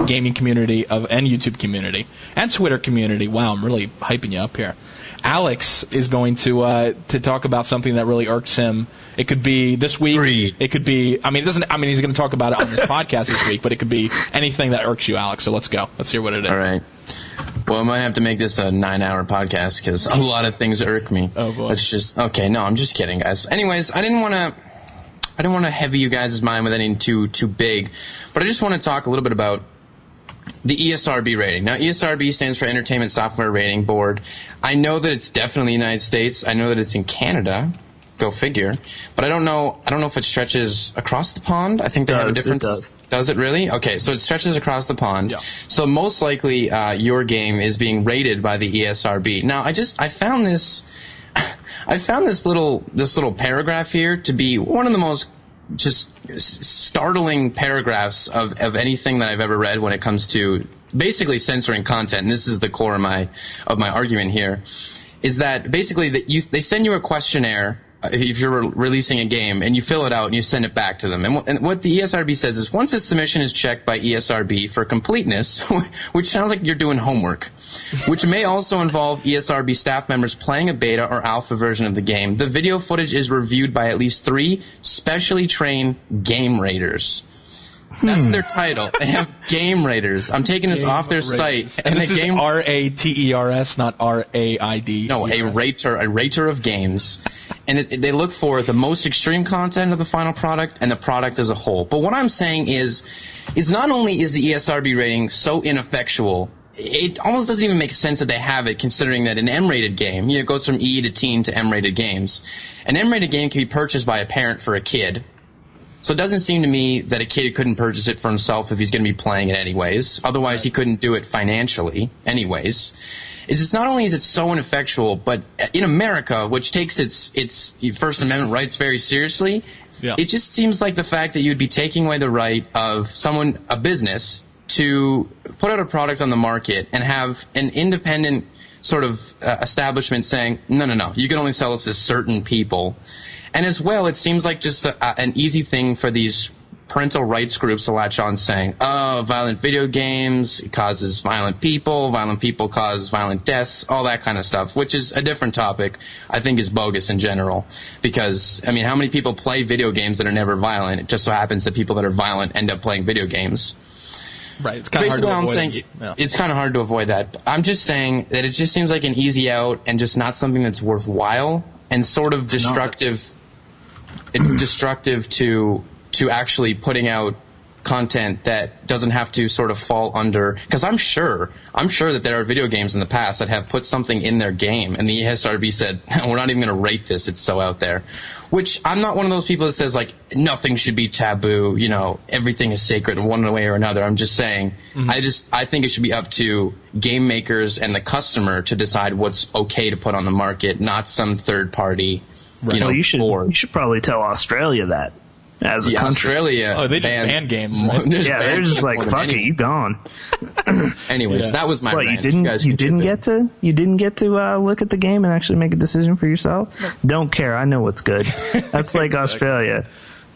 gaming community and YouTube community and Twitter community. Wow, I'm really hyping you up here. Alex is going to talk about something that really irks him. It could be this week. Greed. It could be. He's going to talk about it on his podcast this week. But it could be anything that irks you, Alex. So let's go. Let's hear what it is. All right. Well, I might have to make this a 9-hour podcast because a lot of things irk me. Oh boy. It's just okay. No, I'm just kidding, guys. Anyways, I didn't want to heavy you guys' mind with anything too big, but I just want to talk a little bit about the ESRB rating. Now, ESRB stands for Entertainment Software Rating Board. I know that it's definitely the United States. I know that it's in Canada. Go figure. But I don't know if it stretches across the pond. I think they have a difference. It does. Does it really? Okay, so it stretches across the pond. Yeah. So most likely your game is being rated by the ESRB. Now, I found this little paragraph here to be one of the most just startling paragraphs of anything that I've ever read when it comes to basically censoring content. And this is the core of my argument here, is that basically they send you a questionnaire releasing a game and you fill it out and you send it back to them. And what the ESRB says is once a submission is checked by ESRB for completeness, which sounds like you're doing homework, which may also involve ESRB staff members playing a beta or alpha version of the game, the video footage is reviewed by at least 3 specially trained game raters. That's their title. They have game raters. I'm taking this off their site. And this is R-A-T-E-R-S, not R-A-I-D. No, a rater of games. And they look for the most extreme content of the final product and the product as a whole. But what I'm saying is not only is the ESRB rating so ineffectual, it almost doesn't even make sense that they have it, considering that an M-rated game, it goes from E to teen to M-rated games. An M-rated game can be purchased by a parent for a kid. So it doesn't seem to me that a kid couldn't purchase it for himself if he's going to be playing it anyways. Otherwise, he couldn't do it financially anyways. It's just not only is it so ineffectual, but in America, which takes its First Amendment rights very seriously, it just seems like the fact that you'd be taking away the right of a business, to put out a product on the market and have an independent sort of establishment saying, no, you can only sell this to certain people. And as well, it seems like just an easy thing for these parental rights groups to latch on, saying, oh, violent video games causes violent people cause violent deaths, all that kind of stuff, which is a different topic, I think is bogus in general. Because, I mean, how many people play video games that are never violent? It just so happens that people that are violent end up playing video games. Right, it's kind of hard to avoid. It's kind of hard to avoid that. I'm just saying that it just seems like an easy out and just not something that's worthwhile and sort of destructive. It's destructive to actually putting out content that doesn't have to sort of fall under, because I'm sure that there are video games in the past that have put something in their game and the ESRB said, we're not even going to rate this, it's so out there. Which I'm not one of those people that says like nothing should be taboo, everything is sacred in one way or another. I'm just saying, I think it should be up to game makers and the customer to decide what's okay to put on the market, not some third party. Right. You should probably tell Australia that as a country. Australia. They just ban games. Right? They're just like, fuck it, you gone. Anyways, that was my rant. You didn't get to look at the game and actually make a decision for yourself? Don't care. I know what's good. That's like Australia.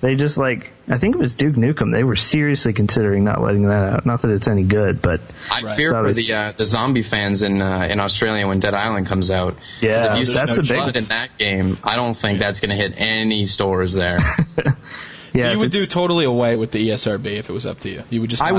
They just I think it was Duke Nukem. They were seriously considering not letting that out. Not that it's any good, but I fear for the zombie fans in Australia when Dead Island comes out. Yeah, if you that's a big blood in that game. I don't think that's going to hit any stores there. Yeah, so you would do totally away with the ESRB if it was up to you. You would just. I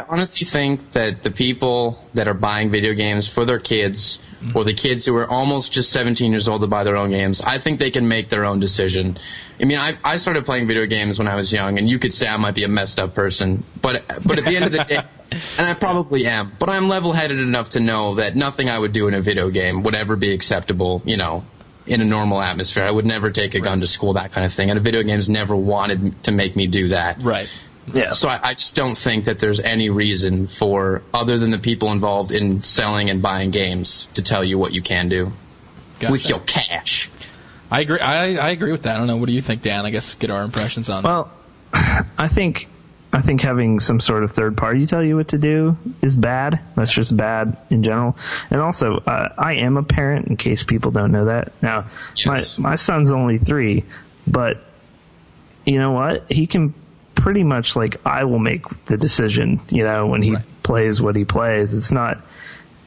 honestly think that the people that are buying video games for their kids, or the kids who are almost just 17 years old to buy their own games, I think they can make their own decision. I mean, I started playing video games when I was young, and you could say I might be a messed up person, but at the end of the day, and I probably am, but I'm level-headed enough to know that nothing I would do in a video game would ever be acceptable, in a normal atmosphere. I would never take a gun to school, that kind of thing. And video games never wanted to make me do that. Right. Yeah. So I just don't think that there's any reason for, other than the people involved in selling and buying games, to tell you what you can do with your cash. I agree. I agree with that. I don't know. What do you think, Dan? I guess get our impressions on it. Well, I think having some sort of third party tell you what to do is bad. That's just bad in general. And also, I am a parent, in case people don't know that. Now, yes. my son's only 3, but you know what? He can pretty much, I will make the decision, when he plays what he plays. It's not,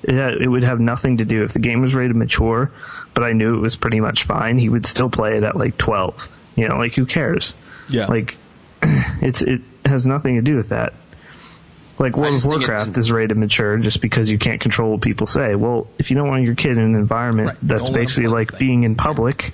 it would have nothing to do if the game was rated mature, but I knew it was pretty much fine. He would still play it at 12. Who cares? Yeah. It has nothing to do with that. World of Warcraft is rated mature just because you can't control what people say. Well, if you don't want your kid in an environment that's basically like being in public,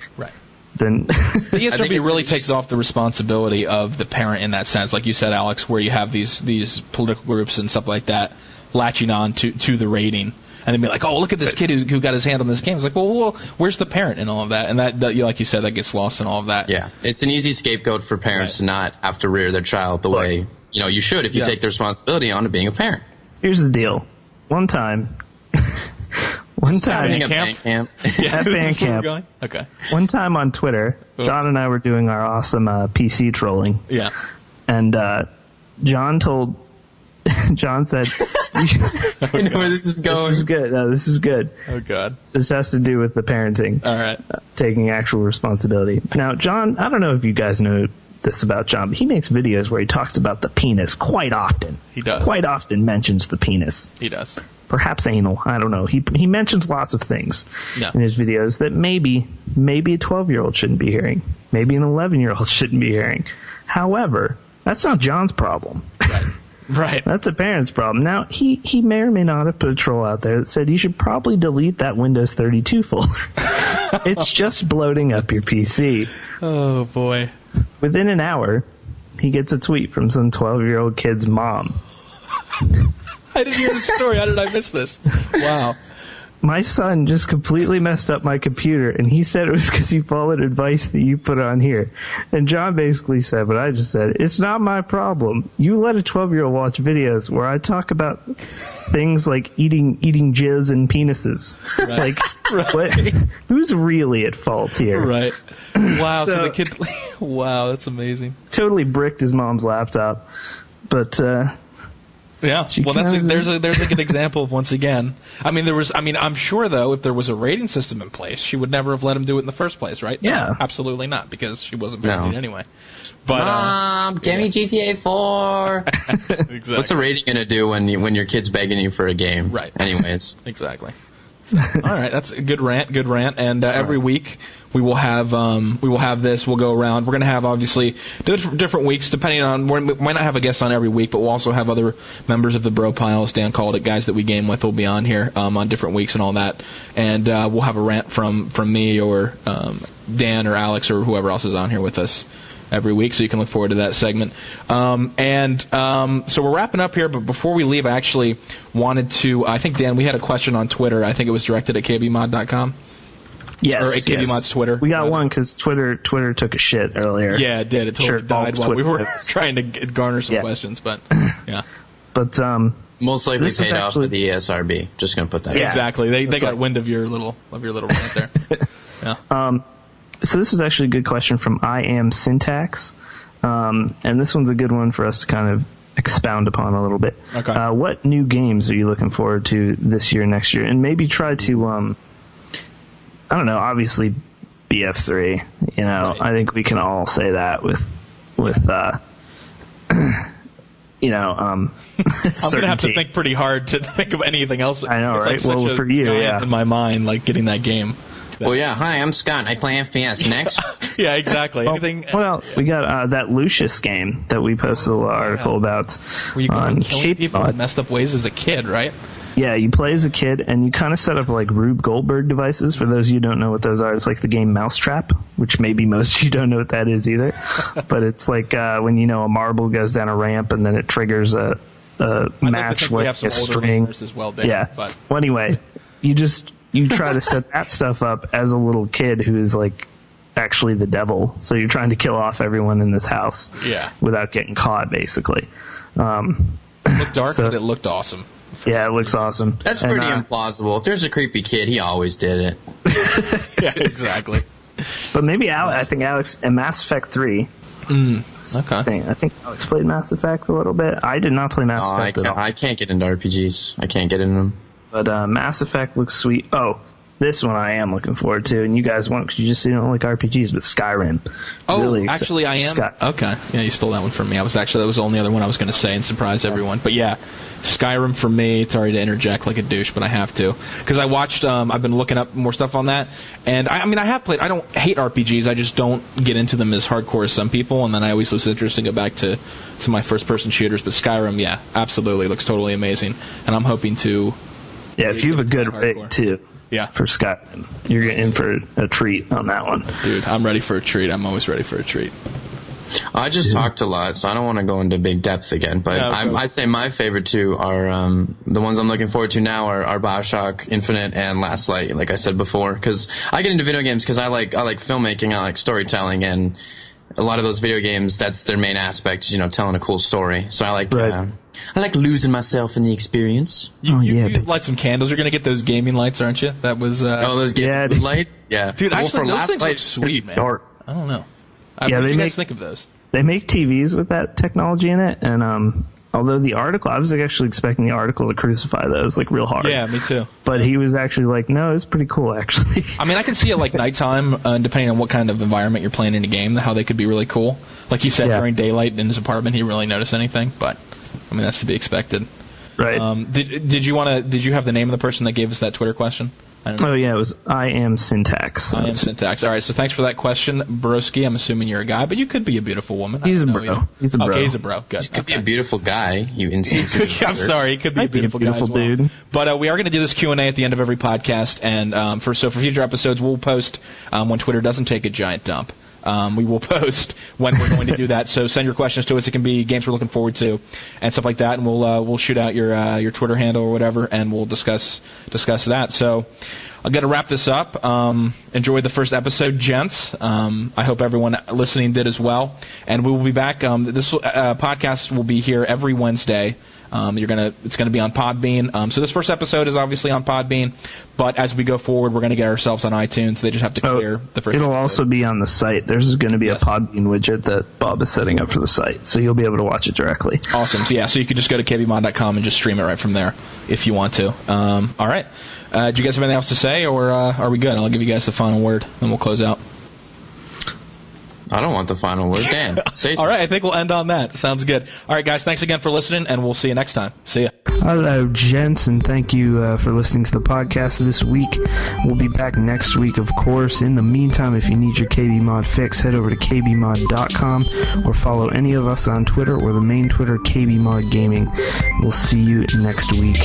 then the ESRB really takes off the responsibility of the parent in that sense, like you said, Alex, where you have these political groups and stuff like that latching on to the rating. And then be like, oh, look at this kid who got his hand on this game. It's like, well, where's the parent in all of that? And that, like you said, that gets lost in all of that. Yeah, it's an easy scapegoat for parents to not have to rear their child the way you should if you take the responsibility on to being a parent. Here's the deal. One time at band camp. At band camp. Okay. One time on Twitter, John and I were doing our awesome PC trolling. Yeah. And John told John said, I know where this is going. This is good. No, this is good. Oh, God. This has to do with the parenting. All right. Taking actual responsibility. Now, John, I don't know if you guys know this about John, but he makes videos where he talks about the penis quite often. He does. Quite often mentions the penis. He does. Perhaps anal. I don't know. He mentions lots of things in his videos that maybe a 12-year-old shouldn't be hearing. Maybe an 11-year-old shouldn't be hearing. However, that's not John's problem. Right. That's a parent's problem. Now, he may or may not have put a troll out there that said you should probably delete that Windows 32 folder. It's just bloating up your PC. Oh, boy. Within an hour, he gets a tweet from some 12-year-old kid's mom. I didn't hear the story. How did I miss this? Wow. My son just completely messed up my computer, and he said it was because he followed advice that you put on here. And John basically said what I just said. It's not my problem. You let a 12-year-old watch videos where I talk about things like eating jizz and penises. Right. Like, what, who's really at fault here? Right. Wow. So the kid. Wow, that's amazing. Totally bricked his mom's laptop, but. Yeah, well, there's a good example of, once again. I'm sure though, if there was a rating system in place, she would never have let him do it in the first place, right? Yeah, no, absolutely not, because she wasn't paying it anyway. But Mom, give me GTA 4. Exactly. What's the rating gonna do when your kid's begging you for a game? Right. Anyways. Exactly. All right, that's a good rant, and every week we will have this. We'll go around. We're going to have, obviously, different weeks, depending on, we might not have a guest on every week, but we'll also have other members of the Bro Piles, Dan called it, guys that we game with will be on here on different weeks and all that, and we'll have a rant from me or Dan or Alex or whoever else is on here with us every week, so you can look forward to that segment. So we're wrapping up here, but before we leave, I actually wanted to, I think, Dan, we had a question on Twitter. I think it was directed at kbmod.com. Yes. Or at KBMOD's Twitter. We got one because Twitter took a shit earlier. Yeah, it did. It totally died while we were trying to garner some questions, but yeah. But most likely paid off with the ESRB. Just gonna put that. Yeah, exactly. They got wind of your little rant there. Yeah. So this was actually a good question from I Am Syntax, and this one's a good one for us to kind of expound upon a little bit. Okay. What new games are you looking forward to this year, next year, and maybe try to, I don't know, obviously BF3. You know, right. I think we can all say that with you know, I'm gonna have to think pretty hard to think of anything else. I know, it's right? Like well, for you, in my mind, like getting that game. Well, yeah. Hi, I'm Scott. I play FPS. Next. Yeah, exactly. Well, we got that Lucius game that we posted a little article about. Where you go on killing people in messed up ways as a kid, right? Yeah, you play as a kid, and you kind of set up like Rube Goldberg devices. For those of you who don't know what those are, it's like the game Mousetrap, which maybe most of you don't know what that is either. But it's like when, you know, a marble goes down a ramp, and then it triggers a match with a string. As well, Dan, yeah. But. Well, anyway, you try to set that stuff up as a little kid who is like actually the devil. So you're trying to kill off everyone in this house without getting caught, basically. It looked dark, but it looked awesome. Yeah, it looks awesome. That's pretty implausible. If there's a creepy kid, he always did it. Yeah, exactly. But maybe I think Alex in Mass Effect 3. Okay. I think Alex played Mass Effect a little bit. I did not play Mass Effect at all. I can't get into RPGs. I can't get into them. But Mass Effect looks sweet. Oh, this one I am looking forward to, and you guys won't because you just don't like RPGs, but Skyrim. Oh, really actually, I am. Okay. Yeah, you stole that one from me. That was the only other one I was going to say and surprise everyone. But yeah, Skyrim for me. Sorry to interject like a douche, but I have to because I watched. I've been looking up more stuff on that, and I have played. I don't hate RPGs. I just don't get into them as hardcore as some people, and then I always lose interest and go back to my first-person shooters. But Skyrim, yeah, absolutely, looks totally amazing, and I'm hoping to. Yeah, if you have a good rig too. Yeah. For Skyrim, you're in for a treat on that one. Dude, I'm ready for a treat. I'm always ready for a treat. I just talked a lot, so I don't want to go into big depth again. But I'd say my favorite two are the ones I'm looking forward to now are BioShock Infinite and Last Light, like I said before. Because I get into video games because I like filmmaking, I like storytelling, and a lot of those video games, that's their main aspect, is, you know, telling a cool story. So I like losing myself in the experience. You light some candles. You're gonna get those gaming lights, aren't you? That was those gaming lights. Yeah, dude. Actually, for those Last things Light, are sweet, man. Dark. I don't know. Yeah, what do you guys think of those? They make TVs with that technology in it, and Although the article, I was actually expecting the article to crucify those like real hard. Yeah, me too. But he was actually like, no, it's pretty cool actually. I mean, I can see it like nighttime, depending on what kind of environment you're playing in a game, how they could be really cool. Like you said, during daylight in his apartment, he didn't really notice anything. But I mean, that's to be expected. Right. Did you have the name of the person that gave us that Twitter question? I don't know. Oh yeah, it was I am Syntax. I am Syntax. All right, so thanks for that question, Broski. I'm assuming you're a guy, but you could be a beautiful woman. He's a bro. He's a bro. Okay, he's a bro. Good. He could be a beautiful guy. You insensitive. I'm sorry, he could be a beautiful guy as well. dude. But we are going to do this Q&A at the end of every podcast, and for future episodes, we'll post when Twitter doesn't take a giant dump. We will post when we're going to do that. So send your questions to us. It can be games we're looking forward to and stuff like that, and we'll shoot out your Twitter handle or whatever, and we'll discuss that. So I'm going to wrap this up. Enjoyed the first episode, gents. I hope everyone listening did as well. And we will be back. This podcast will be here every Wednesday. It's gonna be on Podbean. So this first episode is obviously on Podbean, but as we go forward, we're gonna get ourselves on iTunes. They just have to clear the first. It'll episode. also be on the site. There's going to be a Podbean widget that Bob is setting up for the site, so you'll be able to watch it directly. Awesome. So you can just go to KBMOD.com and just stream it right from there if you want to. All right. Do you guys have anything else to say, or are we good? I'll give you guys the final word, and we'll close out. I don't want the final word. Dan, say something. All right, I think we'll end on that. Sounds good. All right, guys, thanks again for listening, and we'll see you next time. See ya. Hello, gents, and thank you for listening to the podcast this week. We'll be back next week, of course. In the meantime, if you need your KBMOD fix, head over to kbmod.com or follow any of us on Twitter or the main Twitter, KBMOD Gaming. We'll see you next week.